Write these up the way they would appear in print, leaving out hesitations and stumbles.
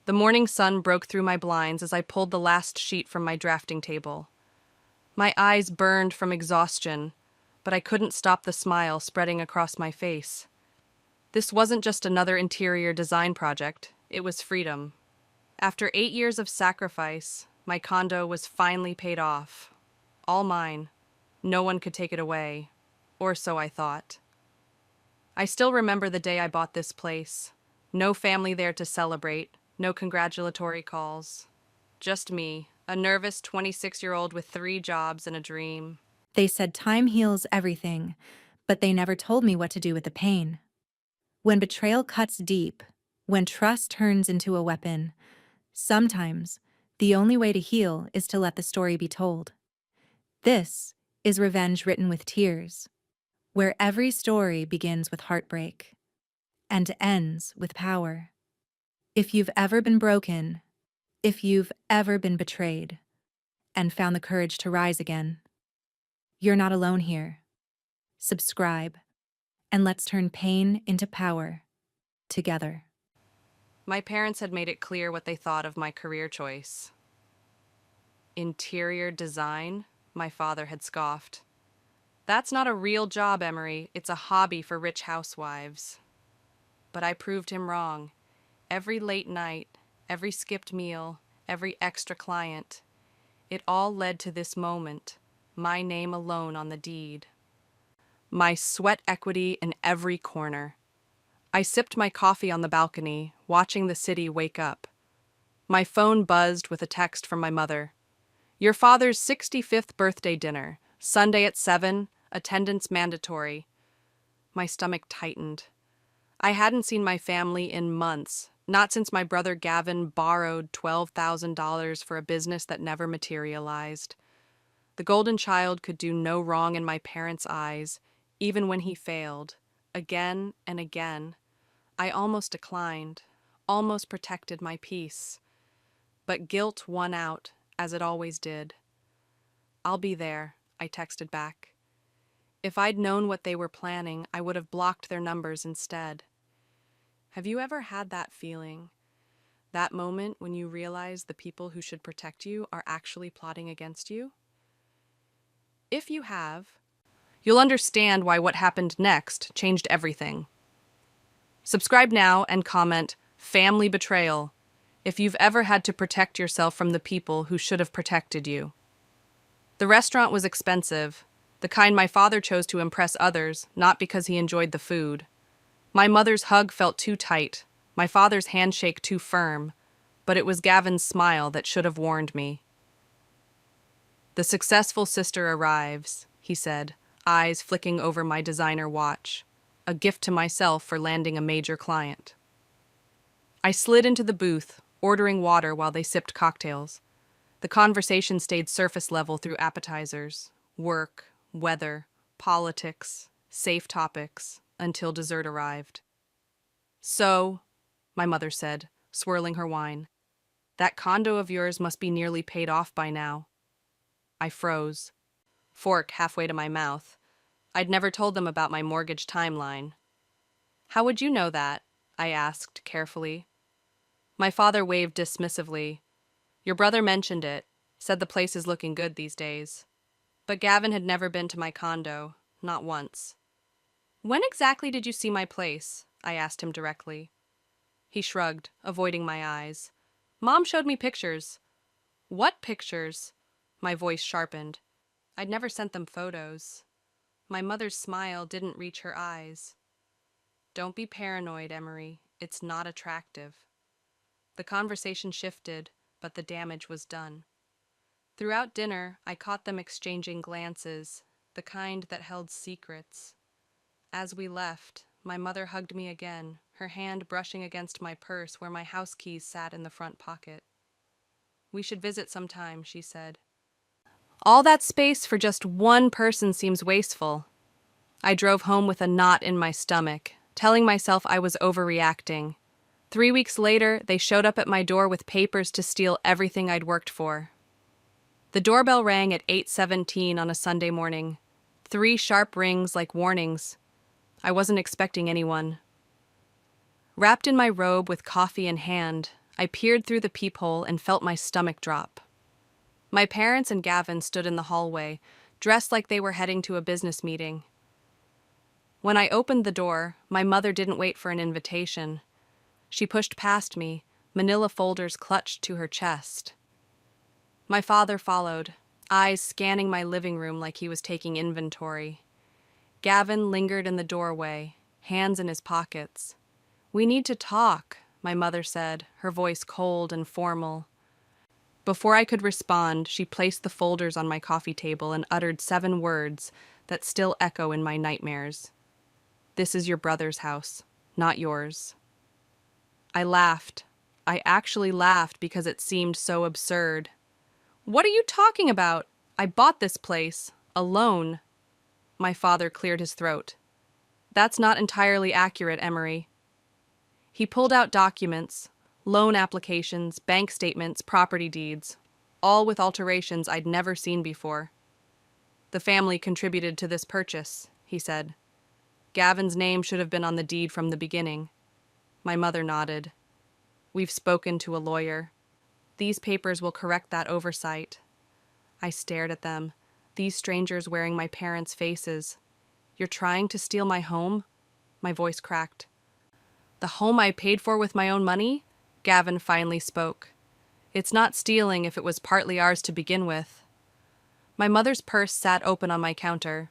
The morning sun broke through my blinds as I pulled the last sheet from my drafting table. My eyes burned from exhaustion, but I couldn't stop the smile spreading across my face. This wasn't just another interior design project, it was freedom. After 8 years of sacrifice, my condo was finally paid off. All mine. No one could take it away. Or so I thought. I still remember the day I bought this place. No family there to celebrate, no congratulatory calls. Just me, a nervous 26-year-old with 3 jobs and a dream. They said time heals everything, but they never told me what to do with the pain. When betrayal cuts deep, when trust turns into a weapon, sometimes the only way to heal is to let the story be told. This is revenge written with tears, where every story begins with heartbreak and ends with power. If you've ever been broken, if you've ever been betrayed, and found the courage to rise again, you're not alone here. Subscribe, and let's turn pain into power together. My parents had made it clear what they thought of my career choice. Interior design, my father had scoffed. That's not a real job, Emery. It's a hobby for rich housewives. But I proved him wrong. Every late night, every skipped meal, every extra client, it all led to this moment, my name alone on the deed. My sweat equity in every corner. I sipped my coffee on the balcony, watching the city wake up. My phone buzzed with a text from my mother. Your father's 65th birthday dinner, Sunday at 7, attendance mandatory. My stomach tightened. I hadn't seen my family in months, not since my brother Gavin borrowed $12,000 for a business that never materialized. The golden child could do no wrong in my parents' eyes, even when he failed, again and again. I almost declined, almost protected my peace. But guilt won out, as it always did. I'll be there, I texted back. If I'd known what they were planning, I would have blocked their numbers instead. Have you ever had that feeling? That moment when you realize the people who should protect you are actually plotting against you? If you have, you'll understand why what happened next changed everything. Subscribe now and comment "Family Betrayal" if you've ever had to protect yourself from the people who should have protected you. The restaurant was expensive, the kind my father chose to impress others, not because he enjoyed the food. My mother's hug felt too tight, my father's handshake too firm, but it was Gavin's smile that should have warned me. The successful sister arrives, he said, eyes flicking over my designer watch, a gift to myself for landing a major client. I slid into the booth, ordering water while they sipped cocktails. The conversation stayed surface level through appetizers, work, weather, politics, safe topics, until dessert arrived. So, my mother said, swirling her wine, that condo of yours must be nearly paid off by now. I froze, fork halfway to my mouth. I'd never told them about my mortgage timeline. How would you know that? I asked carefully. My father waved dismissively. Your brother mentioned it, said the place is looking good these days. But Gavin had never been to my condo, not once. When exactly did you see my place? I asked him directly. He shrugged, avoiding my eyes. Mom showed me pictures. What pictures? My voice sharpened. I'd never sent them photos. My mother's smile didn't reach her eyes. Don't be paranoid, Emery. It's not attractive. The conversation shifted, but the damage was done. Throughout dinner, I caught them exchanging glances, the kind that held secrets. As we left, my mother hugged me again, her hand brushing against my purse where my house keys sat in the front pocket. We should visit sometime, she said. All that space for just one person seems wasteful. I drove home with a knot in my stomach, telling myself I was overreacting. 3 weeks later, they showed up at my door with papers to steal everything I'd worked for. The doorbell rang at 8:17 on a Sunday morning. 3 sharp rings like warnings. I wasn't expecting anyone. Wrapped in my robe with coffee in hand, I peered through the peephole and felt my stomach drop. My parents and Gavin stood in the hallway, dressed like they were heading to a business meeting. When I opened the door, my mother didn't wait for an invitation. She pushed past me, manila folders clutched to her chest. My father followed, eyes scanning my living room like he was taking inventory. Gavin lingered in the doorway, hands in his pockets. "We need to talk," my mother said, her voice cold and formal. Before I could respond, she placed the folders on my coffee table and uttered 7 words that still echo in my nightmares. "This is your brother's house, not yours." I laughed. I actually laughed because it seemed so absurd. "What are you talking about? I bought this place, alone." My father cleared his throat. "That's not entirely accurate, Emery." He pulled out documents, loan applications, bank statements, property deeds, all with alterations I'd never seen before. "The family contributed to this purchase," he said. "Gavin's name should have been on the deed from the beginning." My mother nodded. "We've spoken to a lawyer. These papers will correct that oversight." I stared at them, these strangers wearing my parents' faces. "You're trying to steal my home?" My voice cracked. "The home I paid for with my own money?" Gavin finally spoke. "It's not stealing if it was partly ours to begin with." My mother's purse sat open on my counter.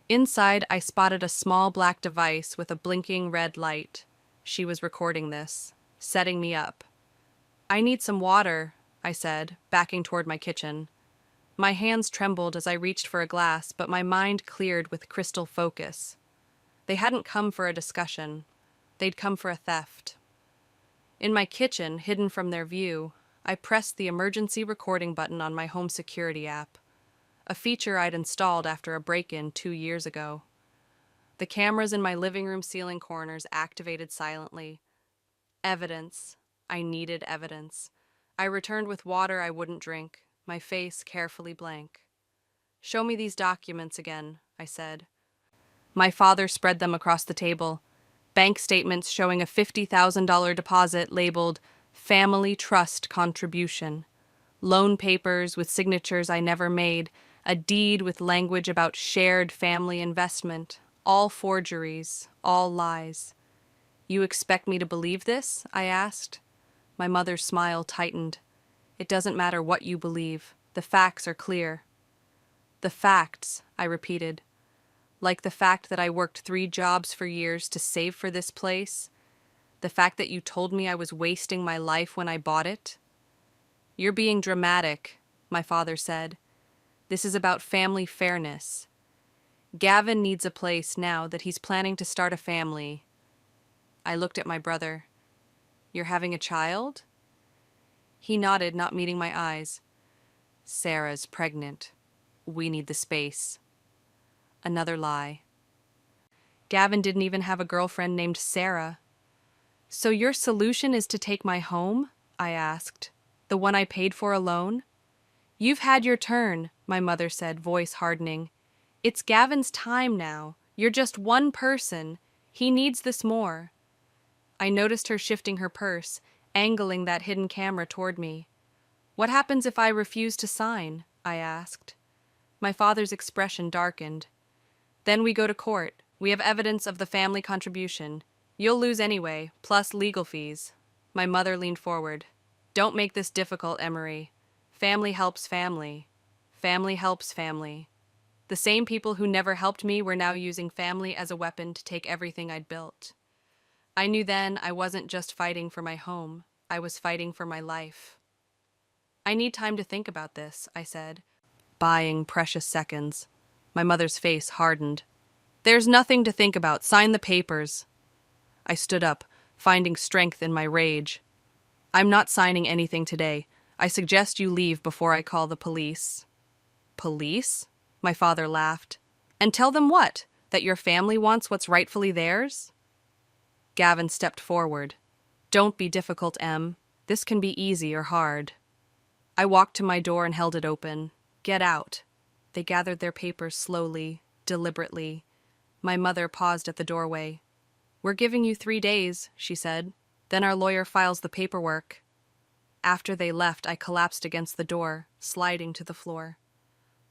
Inside, I spotted a small black device with a blinking red light. She was recording this, setting me up. "I need some water," I said, backing toward my kitchen. My hands trembled as I reached for a glass, but my mind cleared with crystal focus. They hadn't come for a discussion. They'd come for a theft. In my kitchen, hidden from their view, I pressed the emergency recording button on my home security app, a feature I'd installed after a break-in 2 years ago. The cameras in my living room ceiling corners activated silently. Evidence. I needed evidence. I returned with water I wouldn't drink, my face carefully blank. "Show me these documents again," I said. My father spread them across the table. Bank statements showing a $50,000 deposit labeled Family Trust Contribution. Loan papers with signatures I never made, a deed with language about shared family investment. All forgeries, all lies. "You expect me to believe this?" I asked. My mother's smile tightened. "It doesn't matter what you believe. The facts are clear." "The facts," I repeated. "Like the fact that I worked 3 jobs for years to save for this place? The fact that you told me I was wasting my life when I bought it?" "You're being dramatic," my father said. "This is about family fairness. Gavin needs a place now that he's planning to start a family." I looked at my brother. "You're having a child?" He nodded, not meeting my eyes. "Sarah's pregnant. We need the space." Another lie. Gavin didn't even have a girlfriend named Sarah. "So your solution is to take my home?" I asked. "The one I paid for alone?" "You've had your turn," my mother said, voice hardening. "It's Gavin's time now. You're just one person. He needs this more." I noticed her shifting her purse, angling that hidden camera toward me. "What happens if I refuse to sign?" I asked. My father's expression darkened. "Then we go to court. We have evidence of the family contribution. You'll lose anyway, plus legal fees." My mother leaned forward. "Don't make this difficult, Emery. Family helps family. Family helps family." The same people who never helped me were now using family as a weapon to take everything I'd built. I knew then I wasn't just fighting for my home. I was fighting for my life. "I need time to think about this," I said, buying precious seconds. My mother's face hardened. "There's nothing to think about. Sign the papers." I stood up, finding strength in my rage. "I'm not signing anything today. I suggest you leave before I call the police." "Police?" My father laughed. "And tell them what? That your family wants what's rightfully theirs?" Gavin stepped forward. "Don't be difficult, Em. This can be easy or hard." I walked to my door and held it open. "Get out." They gathered their papers slowly, deliberately. My mother paused at the doorway. "We're giving you 3 days," she said. "Then our lawyer files the paperwork." After they left, I collapsed against the door, sliding to the floor.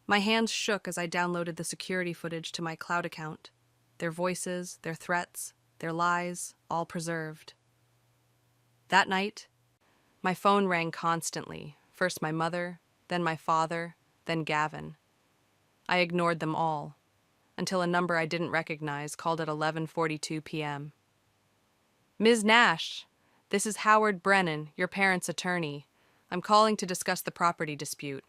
My hands shook as I downloaded the security footage to my cloud account. Their voices, their threats, their lies, all preserved. That night, my phone rang constantly. First my mother, then my father, then Gavin. I ignored them all, until a number I didn't recognize called at 11:42 p.m. Ms. Nash, this is Howard Brennan, your parents' attorney. I'm calling to discuss the property dispute.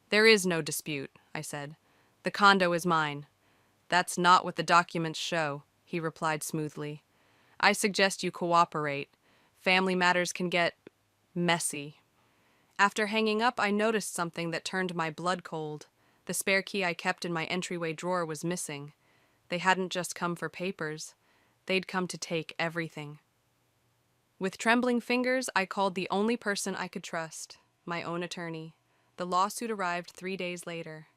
There is no dispute, I said. The condo is mine. That's not what the documents show, he replied smoothly. I suggest you cooperate. Family matters can get messy. After hanging up, I noticed something that turned my blood cold. The spare key I kept in my entryway drawer was missing. They hadn't just come for papers. They'd come to take everything. With trembling fingers, I called the only person I could trust, my own attorney. The lawsuit arrived 3 days later.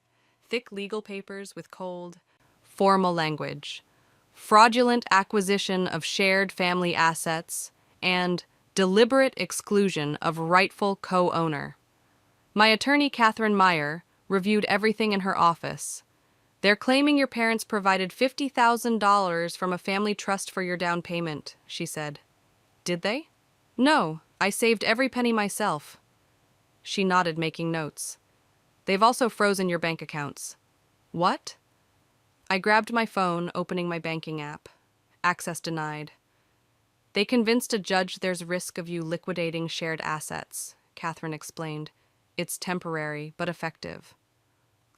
Thick legal papers with cold, formal language. Fraudulent acquisition of shared family assets, and deliberate exclusion of rightful co-owner. My attorney, Catherine Meyer, reviewed everything in her office. They're claiming your parents provided $50,000 from a family trust for your down payment, she said. Did they? No, I saved every penny myself. She nodded, making notes. They've also frozen your bank accounts. What? I grabbed my phone, opening my banking app. Access denied. They convinced a judge there's risk of you liquidating shared assets, Catherine explained. It's temporary, but effective.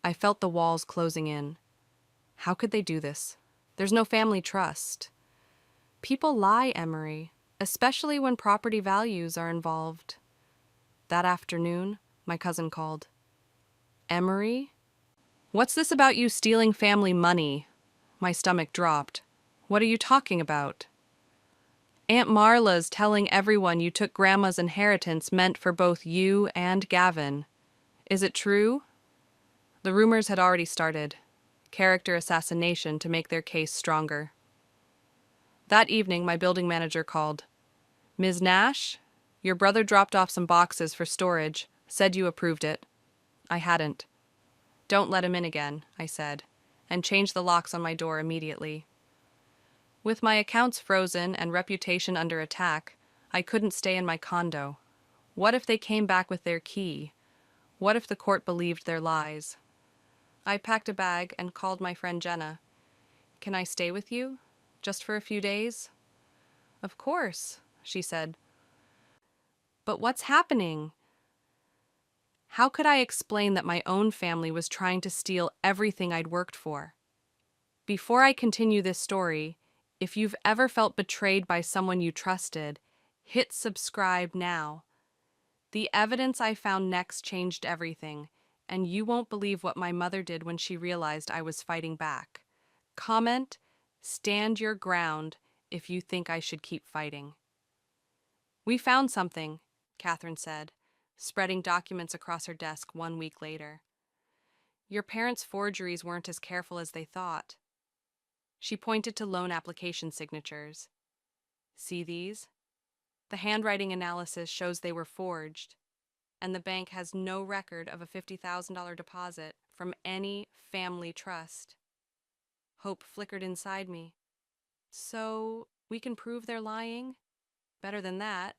I felt the walls closing in. How could they do this? There's no family trust. People lie, Emery, especially when property values are involved. That afternoon, my cousin called. Emery? What's this about you stealing family money? My stomach dropped. What are you talking about? Aunt Marla's telling everyone you took Grandma's inheritance meant for both you and Gavin. Is it true? The rumors had already started. Character assassination to make their case stronger. That evening, my building manager called. Ms. Nash, your brother dropped off some boxes for storage, said you approved it. I hadn't. Don't let him in again, I said, and changed the locks on my door immediately. With my accounts frozen and reputation under attack, I couldn't stay in my condo. What if they came back with their key? What if the court believed their lies? I packed a bag and called my friend Jenna. Can I stay with you? Just for a few days? Of course, she said. But what's happening? How could I explain that my own family was trying to steal everything I'd worked for? Before I continue this story, if you've ever felt betrayed by someone you trusted, hit subscribe now. The evidence I found next changed everything, and you won't believe what my mother did when she realized I was fighting back. Comment, stand your ground if you think I should keep fighting. We found something, Catherine said, spreading documents across her desk 1 week later. Your parents' forgeries weren't as careful as they thought. She pointed to loan application signatures. See these? The handwriting analysis shows they were forged, and the bank has no record of a $50,000 deposit from any family trust. Hope flickered inside me. So, we can prove they're lying? Better than that,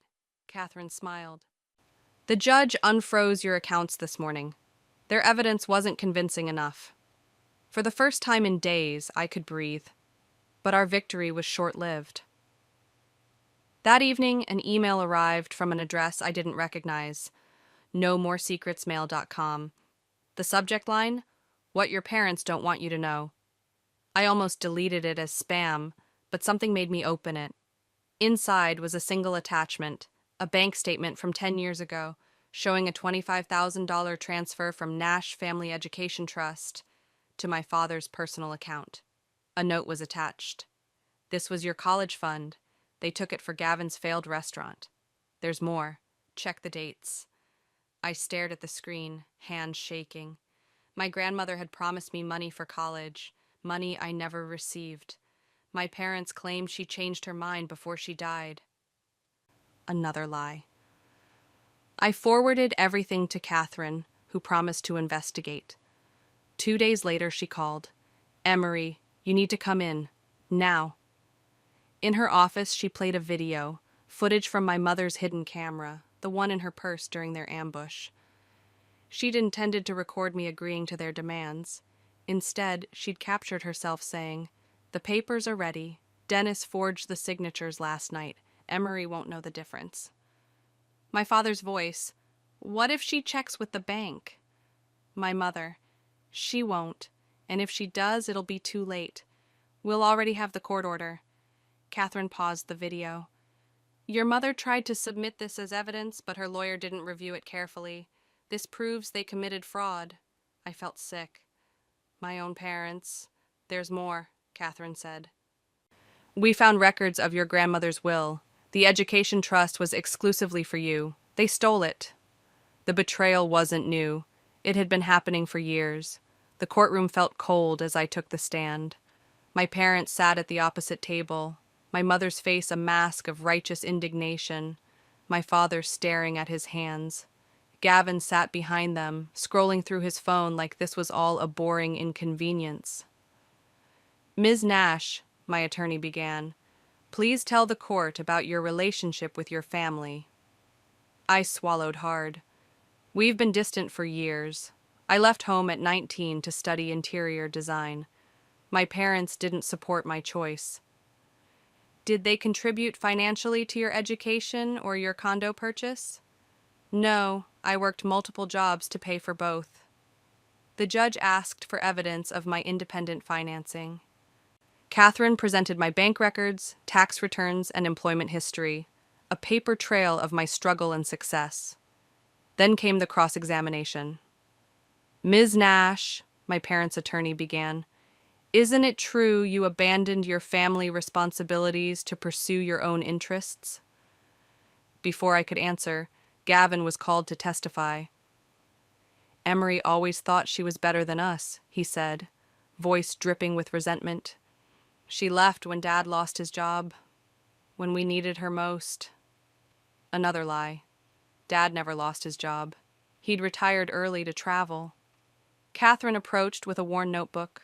Catherine smiled. The judge unfroze your accounts this morning. Their evidence wasn't convincing enough. For the first time in days, I could breathe. But our victory was short-lived. That evening, an email arrived from an address I didn't recognize, nomoresecretsmail.com. The subject line, what your parents don't want you to know. I almost deleted it as spam, but something made me open it. Inside was a single attachment, a bank statement from 10 years ago, showing a $25,000 transfer from Nash Family Education Trust to my father's personal account. A note was attached. This was your college fund. They took it for Gavin's failed restaurant. There's more. Check the dates. I stared at the screen, hands shaking. My grandmother had promised me money for college, money I never received. My parents claimed she changed her mind before she died. Another lie. I forwarded everything to Catherine, who promised to investigate. 2 days later, she called. "Emery, you need to come in. Now." In her office, she played a video, footage from my mother's hidden camera, the one in her purse during their ambush. She'd intended to record me agreeing to their demands. Instead, she'd captured herself saying, "The papers are ready. Dennis forged the signatures last night. Emery won't know the difference." My father's voice, "What if she checks with the bank?" My mother, "She won't, and if she does, it'll be too late. We'll already have the court order." Catherine paused the video. "Your mother tried to submit this as evidence, but her lawyer didn't review it carefully. This proves they committed fraud." I felt sick. "My own parents. There's more," Catherine said. "We found records of your grandmother's will. The education trust was exclusively for you. They stole it." The betrayal wasn't new. It had been happening for years. The courtroom felt cold as I took the stand. My parents sat at the opposite table, my mother's face a mask of righteous indignation, my father staring at his hands. Gavin sat behind them, scrolling through his phone like this was all a boring inconvenience. "Ms. Nash," my attorney began, "please tell the court about your relationship with your family." I swallowed hard. "We've been distant for years. I left home at 19 to study interior design. My parents didn't support my choice." "Did they contribute financially to your education or your condo purchase?" "No, I worked multiple jobs to pay for both." The judge asked for evidence of my independent financing. Catherine presented my bank records, tax returns, and employment history, a paper trail of my struggle and success. Then came the cross-examination. "Ms. Nash," my parents' attorney began, "isn't it true you abandoned your family responsibilities to pursue your own interests?" Before I could answer, Gavin was called to testify. "Emery always thought she was better than us," he said, voice dripping with resentment. "She left when Dad lost his job, when we needed her most." Another lie. Dad never lost his job. He'd retired early to travel. Catherine approached with a worn notebook.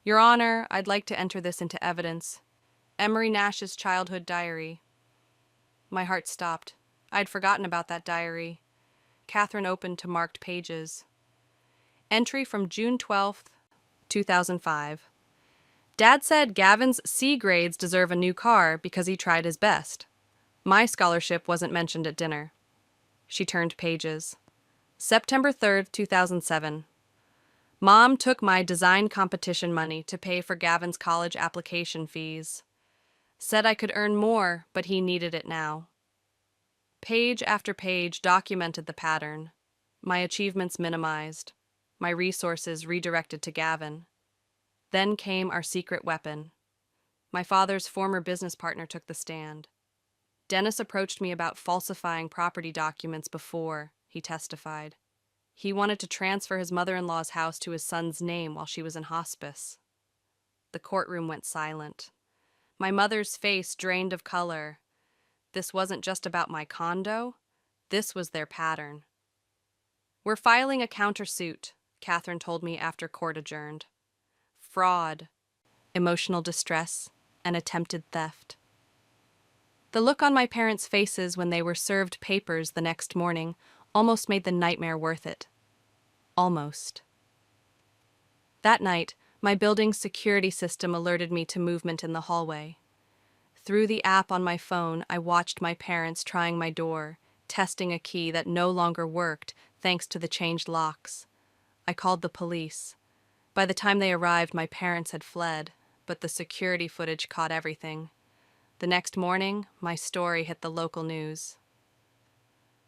"Your Honor, I'd like to enter this into evidence. Emery Nash's childhood diary." My heart stopped. I'd forgotten about that diary. Catherine opened to marked pages. Entry from June 12th, 2005. "Dad said Gavin's C grades deserve a new car because he tried his best. My scholarship wasn't mentioned at dinner." She turned pages. September 3rd, 2007. "Mom took my design competition money to pay for Gavin's college application fees. Said I could earn more, but he needed it now." Page after page documented the pattern. My achievements minimized. My resources redirected to Gavin. Then came our secret weapon. My father's former business partner took the stand. "Dennis approached me about falsifying property documents before," he testified. "He wanted to transfer his mother-in-law's house to his son's name while she was in hospice." The courtroom went silent. My mother's face drained of color. This wasn't just about my condo. This was their pattern. "We're filing a countersuit," Catherine told me after court adjourned. Fraud, emotional distress, and attempted theft. The look on my parents' faces when they were served papers the next morning almost made the nightmare worth it. Almost. That night, my building's security system alerted me to movement in the hallway. Through the app on my phone, I watched my parents trying my door, testing a key that no longer worked thanks to the changed locks. I called the police. By the time they arrived, my parents had fled, but the security footage caught everything. The next morning, my story hit the local news.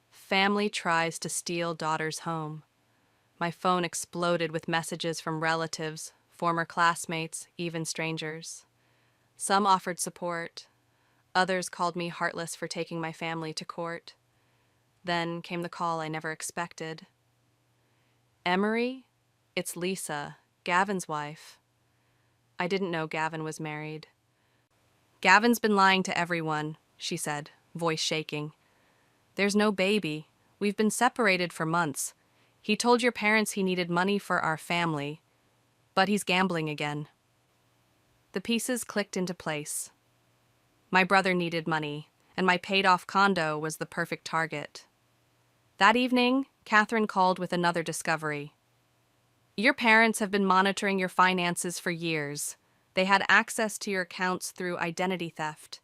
"Family tries to steal daughter's home." My phone exploded with messages from relatives, former classmates, even strangers. Some offered support. Others called me heartless for taking my family to court. Then came the call I never expected. "Emery? It's Lisa, Gavin's wife." I didn't know Gavin was married. "Gavin's been lying to everyone," she said, voice shaking. "There's no baby. We've been separated for months. He told your parents he needed money for our family, but he's gambling again." The pieces clicked into place. My brother needed money, and my paid-off condo was the perfect target. That evening, Catherine called with another discovery. "Your parents have been monitoring your finances for years. They had access to your accounts through identity theft.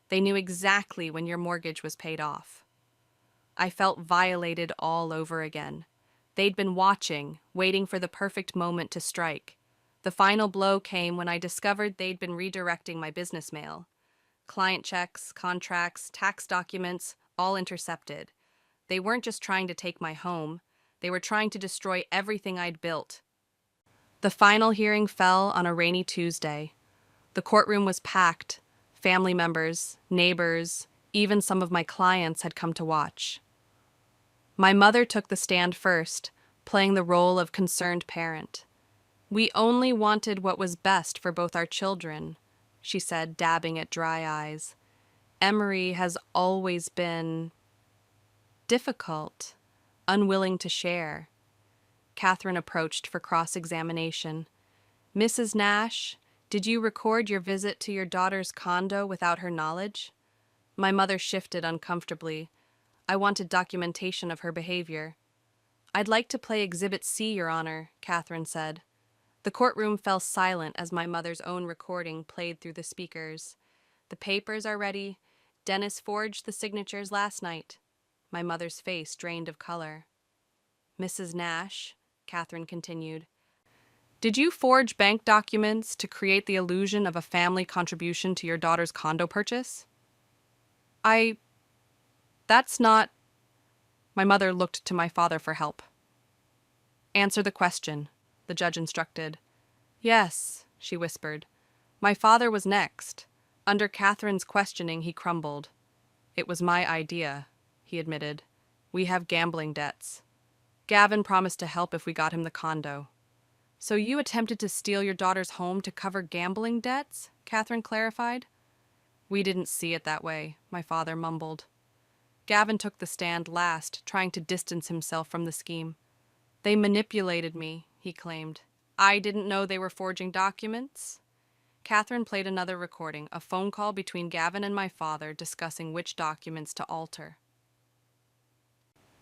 They knew exactly when your mortgage was paid off." I felt violated all over again. They'd been watching, waiting for the perfect moment to strike. The final blow came when I discovered they'd been redirecting my business mail. Client checks, contracts, tax documents, all intercepted. They weren't just trying to take my home, they were trying to destroy everything I'd built. The final hearing fell on a rainy Tuesday. The courtroom was packed. Family members, neighbors, even some of my clients had come to watch. My mother took the stand first, playing the role of concerned parent. "We only wanted what was best for both our children," she said, dabbing at dry eyes. "Emery has always been difficult, unwilling to share." Catherine approached for cross-examination. "Mrs. Nash, did you record your visit to your daughter's condo without her knowledge?" My mother shifted uncomfortably. I wanted documentation of her behavior. "I'd like to play Exhibit C, Your Honor," Catherine said. The courtroom fell silent as my mother's own recording played through the speakers. "The papers are ready. Dennis forged the signatures last night." My mother's face drained of color. "Mrs. Nash," Catherine continued, "did you forge bank documents to create the illusion of a family contribution to your daughter's condo purchase?" That's not—" My mother looked to my father for help. "Answer the question," the judge instructed. "Yes," she whispered. My father was next. Under Catherine's questioning, he crumbled. "It was my idea," he admitted. "We have gambling debts. Gavin promised to help if we got him the condo." "So you attempted to steal your daughter's home to cover gambling debts?" Catherine clarified. "We didn't see it that way," my father mumbled. Gavin took the stand last, trying to distance himself from the scheme. "They manipulated me," he claimed. "I didn't know they were forging documents." Catherine played another recording, a phone call between Gavin and my father discussing which documents to alter.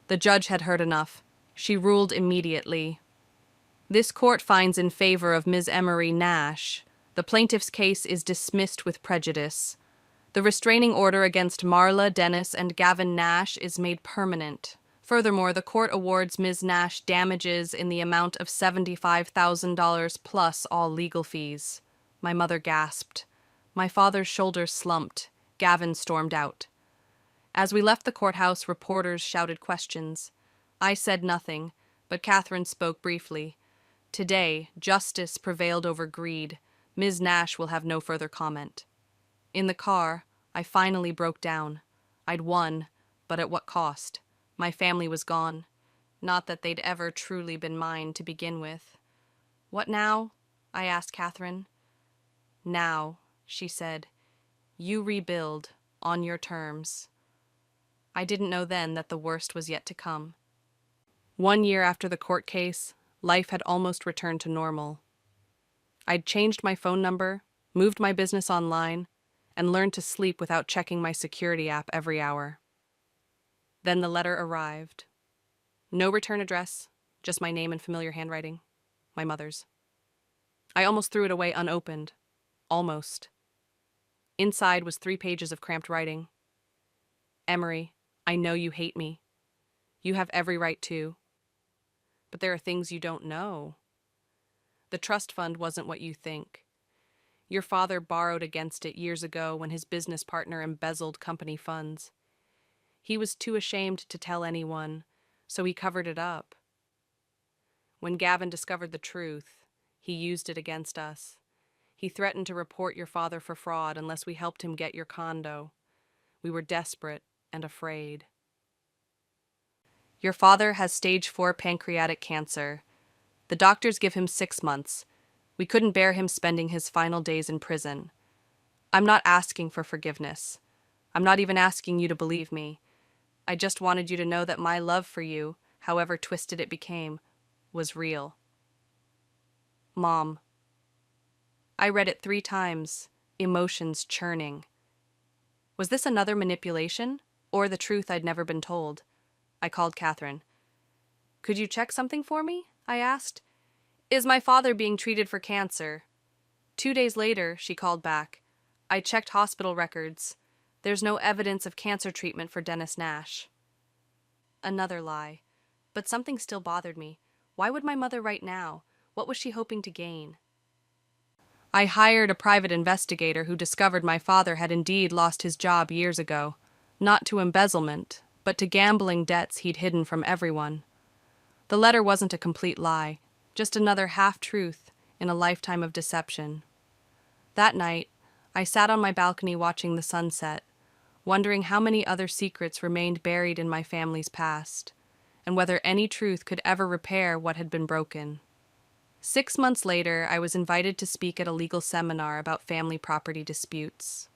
The judge had heard enough. She ruled immediately. "This court finds in favor of Ms. Emery Nash. The plaintiff's case is dismissed with prejudice. The restraining order against Marla, Dennis, and Gavin Nash is made permanent. Furthermore, the court awards Ms. Nash damages in the amount of $75,000 plus all legal fees." My mother gasped. My father's shoulders slumped. Gavin stormed out. As we left the courthouse, reporters shouted questions. I said nothing, but Catherine spoke briefly. "Today, justice prevailed over greed. Ms. Nash will have no further comment." In the car, I finally broke down. I'd won, but at what cost? My family was gone. Not that they'd ever truly been mine to begin with. "What now?" I asked Catherine. "Now," she said, "you rebuild on your terms." I didn't know then that the worst was yet to come. 1 year after the court case, life had almost returned to normal. I'd changed my phone number, moved my business online, and learned to sleep without checking my security app every hour. Then the letter arrived. No return address, just my name in familiar handwriting, my mother's. I almost threw it away unopened. Almost. Inside was 3 pages of cramped writing. "Emery, I know you hate me. You have every right to. But there are things you don't know. The trust fund wasn't what you think. Your father borrowed against it years ago when his business partner embezzled company funds. He was too ashamed to tell anyone, so he covered it up. When Gavin discovered the truth, he used it against us. He threatened to report your father for fraud unless we helped him get your condo. We were desperate and afraid. Your father has stage 4 pancreatic cancer. The doctors give him 6 months. We couldn't bear him spending his final days in prison. I'm not asking for forgiveness. I'm not even asking you to believe me. I just wanted you to know that my love for you, however twisted it became, was real. Mom. I read it 3 times, emotions churning. Was this another manipulation, or the truth I'd never been told? I called Catherine. Could you check something for me? I asked. Is my father being treated for cancer? 2 days later, she called back. I checked hospital records. There's no evidence of cancer treatment for Dennis Nash. Another lie. But something still bothered me. Why would my mother write now? What was she hoping to gain? I hired a private investigator who discovered my father had indeed lost his job years ago, not to embezzlement, but to gambling debts he'd hidden from everyone. The letter wasn't a complete lie, just another half-truth in a lifetime of deception. That night, I sat on my balcony watching the sunset, wondering how many other secrets remained buried in my family's past, and whether any truth could ever repair what had been broken. 6 months later, I was invited to speak at a legal seminar about family property disputes.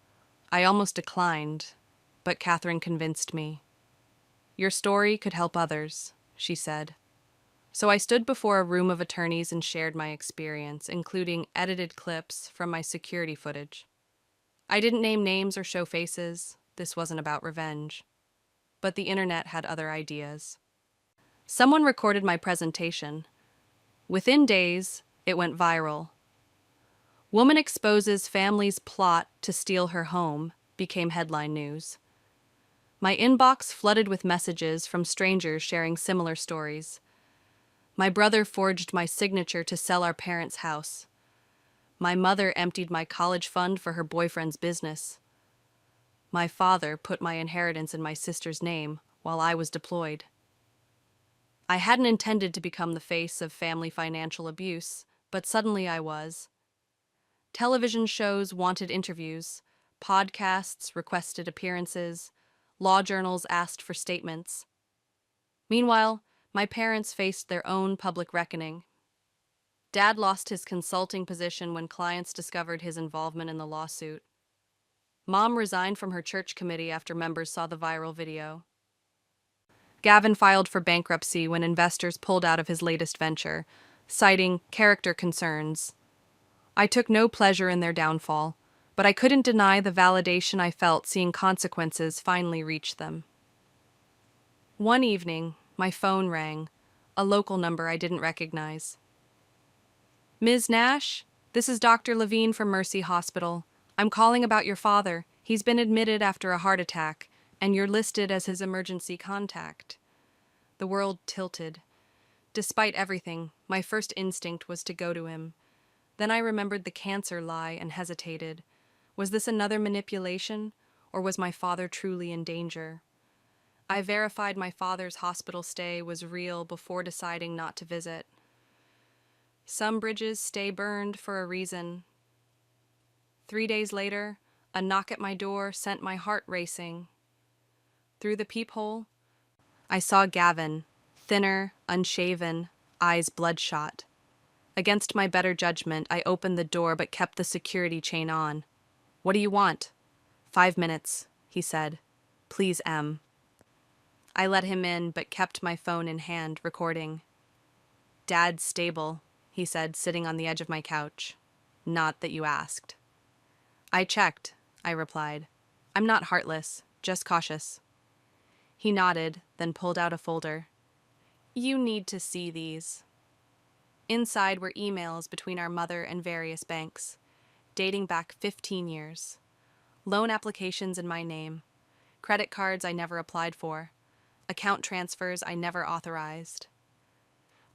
I almost declined, but Catherine convinced me. Your story could help others, she said. So I stood before a room of attorneys and shared my experience, including edited clips from my security footage. I didn't name names or show faces. This wasn't about revenge. But the internet had other ideas. Someone recorded my presentation. Within days, it went viral. Woman exposes family's plot to steal her home became headline news. My inbox flooded with messages from strangers sharing similar stories. My brother forged my signature to sell our parents' house. My mother emptied my college fund for her boyfriend's business. My father put my inheritance in my sister's name while I was deployed. I hadn't intended to become the face of family financial abuse, but suddenly I was. Television shows wanted interviews, podcasts requested appearances, law journals asked for statements. Meanwhile, my parents faced their own public reckoning. Dad lost his consulting position when clients discovered his involvement in the lawsuit. Mom resigned from her church committee after members saw the viral video. Gavin filed for bankruptcy when investors pulled out of his latest venture, citing character concerns. I took no pleasure in their downfall, but I couldn't deny the validation I felt seeing consequences finally reach them. One evening, my phone rang, a local number I didn't recognize. Ms. Nash, this is Dr. Levine from Mercy Hospital. I'm calling about your father. He's been admitted after a heart attack, and you're listed as his emergency contact. The world tilted. Despite everything, my first instinct was to go to him. Then I remembered the cancer lie and hesitated. Was this another manipulation, or was my father truly in danger? I verified my father's hospital stay was real before deciding not to visit. Some bridges stay burned for a reason. 3 days later, a knock at my door sent my heart racing. Through the peephole, I saw Gavin, thinner, unshaven, eyes bloodshot. Against my better judgment, I opened the door but kept the security chain on. What do you want? 5 minutes, he said. Please, M. I let him in but kept my phone in hand, recording. Dad's stable, he said, sitting on the edge of my couch. Not that you asked. I checked, I replied. I'm not heartless, just cautious. He nodded, then pulled out a folder. You need to see these. Inside were emails between our mother and various banks, dating back 15 years. Loan applications in my name. Credit cards I never applied for. Account transfers I never authorized.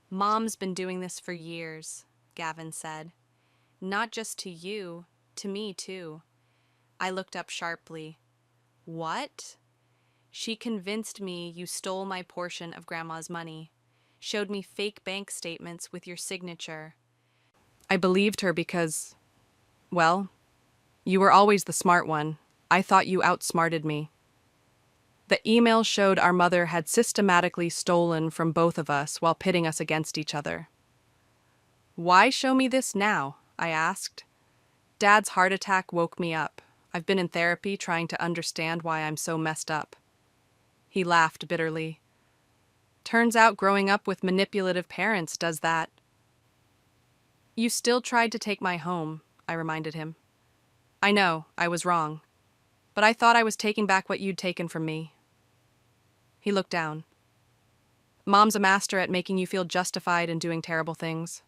Mom's been doing this for years, Gavin said. Not just to you, to me too. I looked up sharply. What? She convinced me you stole my portion of Grandma's money. Showed me fake bank statements with your signature. I believed her because, well, you were always the smart one. I thought you outsmarted me. The email showed our mother had systematically stolen from both of us while pitting us against each other. Why show me this now? I asked. Dad's heart attack woke me up. I've been in therapy trying to understand why I'm so messed up. He laughed bitterly. Turns out growing up with manipulative parents does that. You still tried to take my home, I reminded him. I know, I was wrong. But I thought I was taking back what you'd taken from me. He looked down. Mom's a master at making you feel justified in doing terrible things.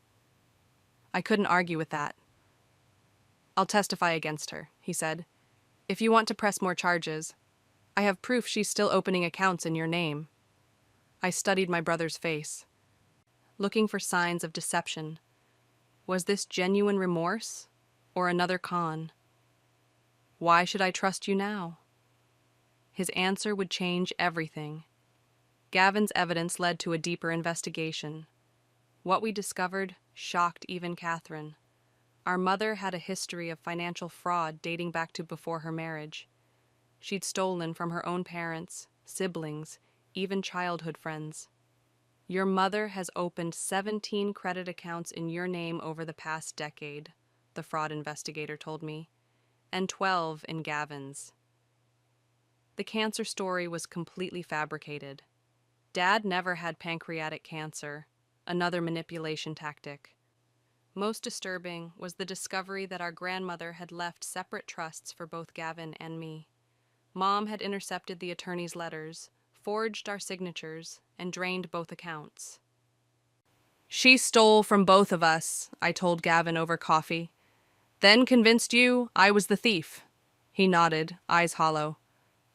I couldn't argue with that. I'll testify against her, he said. If you want to press more charges, I have proof she's still opening accounts in your name. I studied my brother's face, looking for signs of deception. Was this genuine remorse or another con? Why should I trust you now? His answer would change everything. Gavin's evidence led to a deeper investigation. What we discovered shocked even Catherine. Our mother had a history of financial fraud dating back to before her marriage. She'd stolen from her own parents, siblings, even childhood friends. Your mother has opened 17 credit accounts in your name over the past decade, the fraud investigator told me, and 12 in Gavin's. The cancer story was completely fabricated. Dad never had pancreatic cancer, another manipulation tactic. Most disturbing was the discovery that our grandmother had left separate trusts for both Gavin and me. Mom had intercepted the attorney's letters, forged our signatures, and drained both accounts. She stole from both of us, I told Gavin over coffee. Then convinced you I was the thief. He nodded, eyes hollow.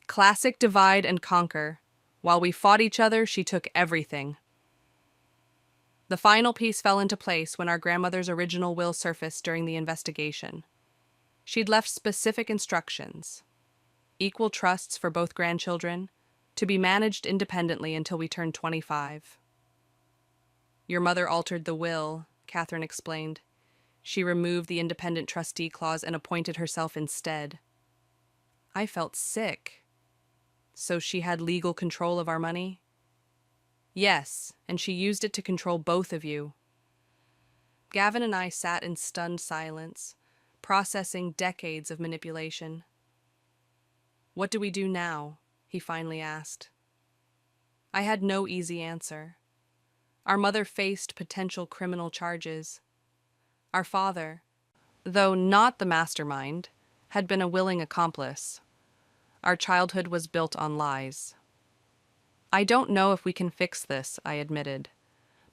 Classic divide and conquer. While we fought each other, she took everything. The final piece fell into place when our grandmother's original will surfaced during the investigation. She'd left specific instructions. Equal trusts for both grandchildren, to be managed independently until we turned 25. Your mother altered the will, Catherine explained. She removed the independent trustee clause and appointed herself instead. I felt sick. So she had legal control of our money? Yes, and she used it to control both of you. Gavin and I sat in stunned silence, processing decades of manipulation. What do we do now? He finally asked. I had no easy answer. Our mother faced potential criminal charges. Our father, though not the mastermind, had been a willing accomplice. Our childhood was built on lies. I don't know if we can fix this, I admitted,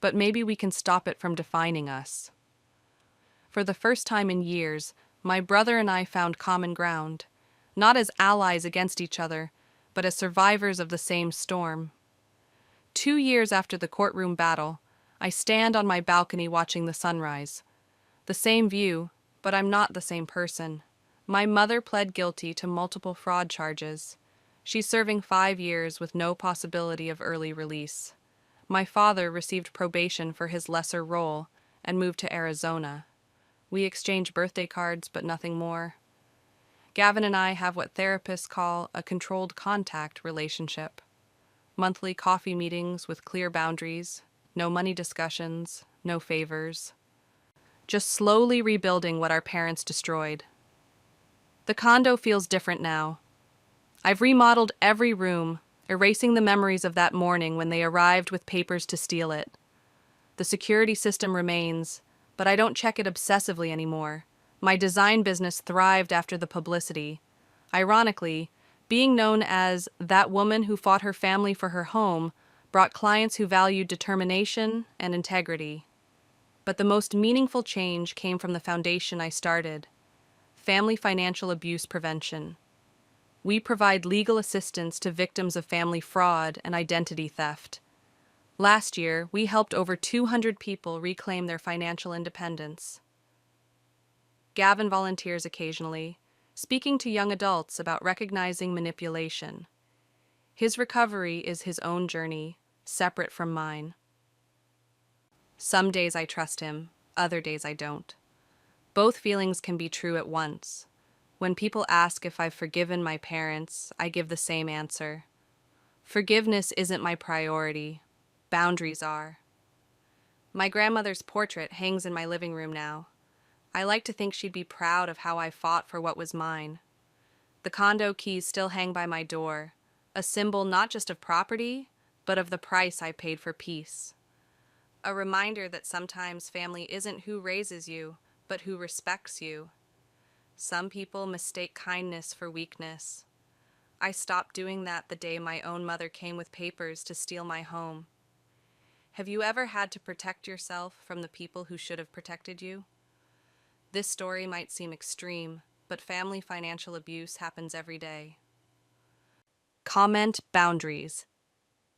but maybe we can stop it from defining us. For the first time in years, my brother and I found common ground, not as allies against each other, but as survivors of the same storm. 2 years after the courtroom battle, I stand on my balcony watching the sunrise. The same view, but I'm not the same person. My mother pled guilty to multiple fraud charges. She's serving 5 years with no possibility of early release. My father received probation for his lesser role and moved to Arizona. We exchange birthday cards, but nothing more. Gavin and I have what therapists call a controlled contact relationship. Monthly coffee meetings with clear boundaries, no money discussions, no favors. Just slowly rebuilding what our parents destroyed. The condo feels different now. I've remodeled every room, erasing the memories of that morning when they arrived with papers to steal it. The security system remains, but I don't check it obsessively anymore. My design business thrived after the publicity. Ironically, being known as that woman who fought her family for her home brought clients who valued determination and integrity. But the most meaningful change came from the foundation I started: family financial abuse prevention. We provide legal assistance to victims of family fraud and identity theft. Last year, we helped over 200 people reclaim their financial independence. Gavin volunteers occasionally, speaking to young adults about recognizing manipulation. His recovery is his own journey, separate from mine. Some days I trust him, other days I don't. Both feelings can be true at once. When people ask if I've forgiven my parents, I give the same answer. Forgiveness isn't my priority. Boundaries are. My grandmother's portrait hangs in my living room now. I like to think she'd be proud of how I fought for what was mine. The condo keys still hang by my door, a symbol not just of property, but of the price I paid for peace. A reminder that sometimes family isn't who raises you, but who respects you. Some people mistake kindness for weakness. I stopped doing that the day my own mother came with papers to steal my home. Have you ever had to protect yourself from the people who should have protected you? This story might seem extreme, but family financial abuse happens every day. Comment boundaries.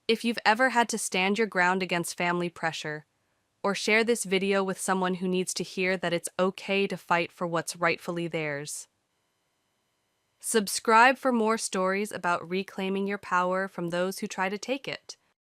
If you've ever had to stand your ground against family pressure, or share this video with someone who needs to hear that it's okay to fight for what's rightfully theirs. Subscribe for more stories about reclaiming your power from those who try to take it.